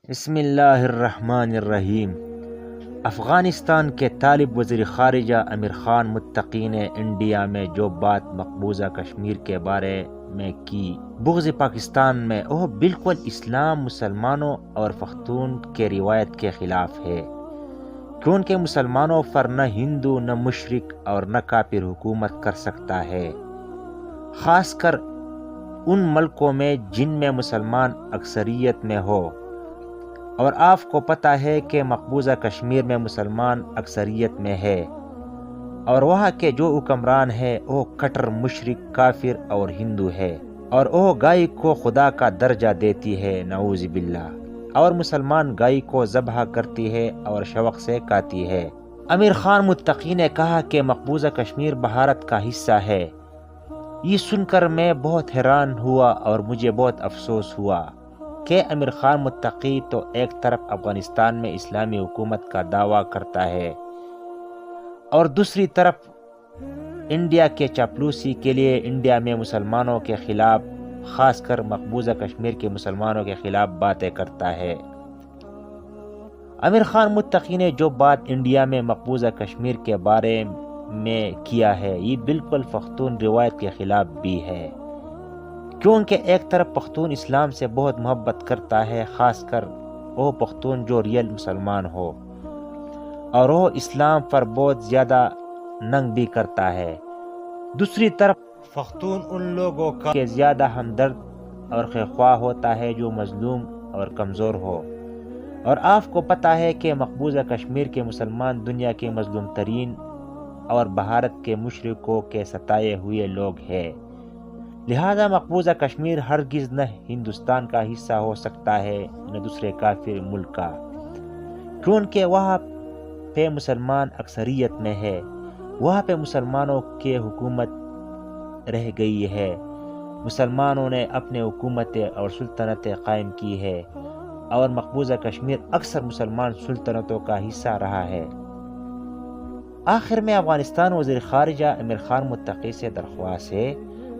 بسم اللہ الرحمن الرحیم۔ افغانستان کے طالب وزیر خارجہ امیر خان متقی نے انڈیا میں جو بات مقبوضہ کشمیر کے بارے میں کی، بغض پاکستان میں، وہ بالکل اسلام، مسلمانوں اور پختون کے روایت کے خلاف ہے، کیونکہ مسلمانوں پر نہ ہندو، نہ مشرک اور نہ کافر حکومت کر سکتا ہے، خاص کر ان ملکوں میں جن میں مسلمان اکثریت میں ہو۔ اور آپ کو پتہ ہے کہ مقبوضہ کشمیر میں مسلمان اکثریت میں ہے، اور وہاں کے جو حکمران ہے وہ کٹر مشرک، کافر اور ہندو ہے، اور وہ گائے کو خدا کا درجہ دیتی ہے، نعوذ باللہ، اور مسلمان گائے کو ذبح کرتی ہے اور شوق سے کھاتی ہے۔ امیر خان متقی نے کہا کہ مقبوضہ کشمیر بھارت کا حصہ ہے۔ یہ سن کر میں بہت حیران ہوا اور مجھے بہت افسوس ہوا کہ امیر خان متقی تو ایک طرف افغانستان میں اسلامی حکومت کا دعویٰ کرتا ہے اور دوسری طرف انڈیا کے چاپلوسی کے لیے انڈیا میں مسلمانوں کے خلاف، خاص کر مقبوضہ کشمیر کے مسلمانوں کے خلاف باتیں کرتا ہے۔ امیر خان متقی نے جو بات انڈیا میں مقبوضہ کشمیر کے بارے میں کیا ہے، یہ بالکل پختون روایت کے خلاف بھی ہے، کیونکہ ایک طرف پختون اسلام سے بہت محبت کرتا ہے، خاص کر وہ پختون جو ریئل مسلمان ہو، اور وہ اسلام پر بہت زیادہ ننگ بھی کرتا ہے۔ دوسری طرف پختون ان لوگوں کا زیادہ ہمدرد اور خواہ ہوتا ہے جو مظلوم اور کمزور ہو، اور آپ کو پتہ ہے کہ مقبوضہ کشمیر کے مسلمان دنیا کے مظلوم ترین اور بھارت کے مشرکوں کے ستائے ہوئے لوگ ہیں، لہذا مقبوضہ کشمیر ہرگز نہ ہندوستان کا حصہ ہو سکتا ہے نہ دوسرے کافر ملک کا، کیونکہ وہاں پہ مسلمان اکثریت میں ہے، وہاں پہ مسلمانوں کی حکومت رہ گئی ہے، مسلمانوں نے اپنے حکومتیں اور سلطنتیں قائم کی ہے، اور مقبوضہ کشمیر اکثر مسلمان سلطنتوں کا حصہ رہا ہے۔ آخر میں افغانستان وزیر خارجہ امیر خان متقی سے درخواست ہے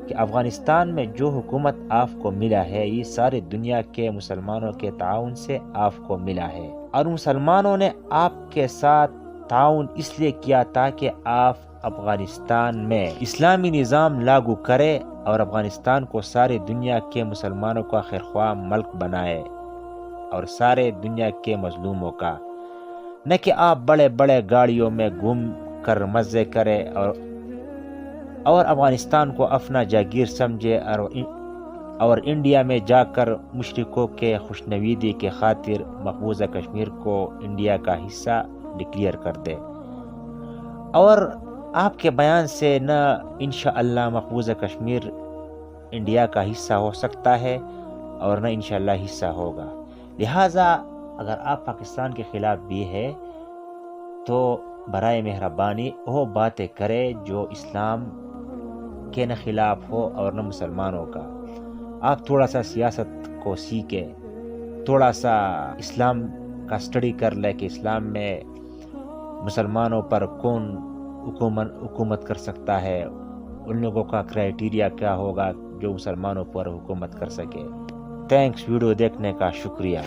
کہ افغانستان میں جو حکومت آپ کو ملا ہے، یہ ساری دنیا کے مسلمانوں کے تعاون سے آپ کو ملا ہے، اور مسلمانوں نے آپ کے ساتھ تعاون اس لیے کیا تاکہ آپ افغانستان میں اسلامی نظام لاگو کرے اور افغانستان کو ساری دنیا کے مسلمانوں کا خیرخواہ ملک بنائے اور سارے دنیا کے مظلوموں کا، نہ کہ آپ بڑے بڑے گاڑیوں میں گھوم کر مزے کرے اور افغانستان کو اپنا جاگیر سمجھے اور انڈیا میں جا کر مشرکوں کے خوشنویدی کے خاطر مقبوضہ کشمیر کو انڈیا کا حصہ ڈکلیئر کر دے۔ اور آپ کے بیان سے نہ انشاءاللہ مقبوضہ کشمیر انڈیا کا حصہ ہو سکتا ہے اور نہ انشاءاللہ حصہ ہوگا، لہٰذا اگر آپ پاکستان کے خلاف بھی ہے تو برائے مہربانی وہ باتیں کرے جو اسلام کے نہ خلاف ہو اور نہ مسلمانوں کا۔ آپ تھوڑا سا سیاست کو سیکھیں، تھوڑا سا اسلام کا اسٹڈی کر لے کہ اسلام میں مسلمانوں پر کون حکومت کر سکتا ہے، ان لوگوں کا کرائیٹیریا کیا ہوگا جو مسلمانوں پر حکومت کر سکے۔ تھینکس، ویڈیو دیکھنے کا شکریہ۔